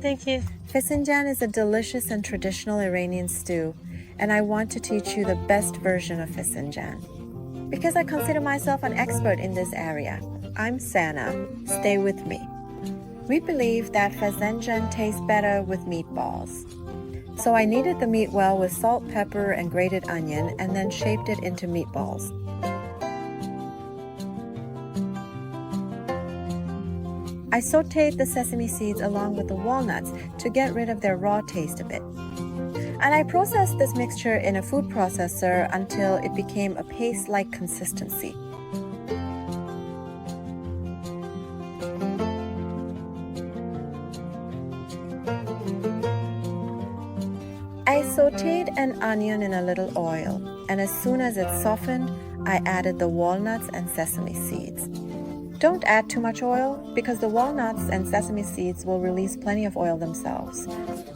Thank you. Fesenjoon is a delicious and traditional Iranian stew, and I want to teach you the best version of Fesenjoon. Because I consider myself an expert in this area, I'm Sana. Stay with me. We believe that Fesenjoon tastes better with meatballs. So I kneaded the meat well with salt, pepper, and grated onion, and then shaped it into meatballs. I sautéed the sesame seeds along with the walnuts to get rid of their raw taste a bit. And I processed this mixture in a food processor until it became a paste-like consistency. I sautéed an onion in a little oil, and as soon as it softened, I added the walnuts and sesame seeds. Don't add too much oil because the walnuts and sesame seeds will release plenty of oil themselves.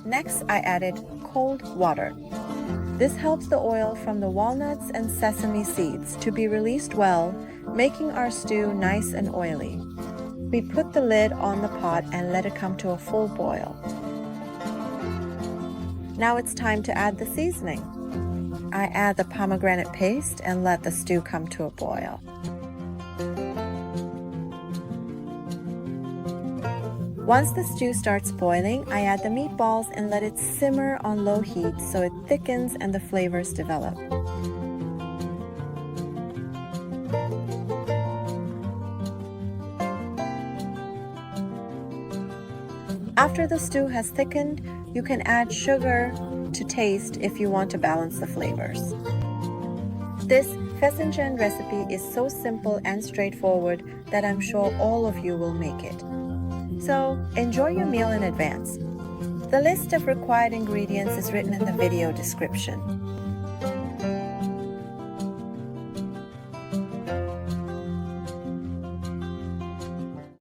Next, I added cold water. This helps the oil from the walnuts and sesame seeds to be released well, making our stew nice and oily. We put the lid on the pot and let it come to a full boil. Now it's time to add the seasoning. I add the pomegranate paste and let the stew come to a boil. Once the stew starts boiling, I add the meatballs and let it simmer on low heat so it thickens and the flavors develop. After the stew has thickened, you can add sugar to taste if you want to balance the flavors. This Fesenjoon recipe is so simple and straightforward that I'm sure all of you will make it. So enjoy your meal in advance. The list of required ingredients is written in the video description.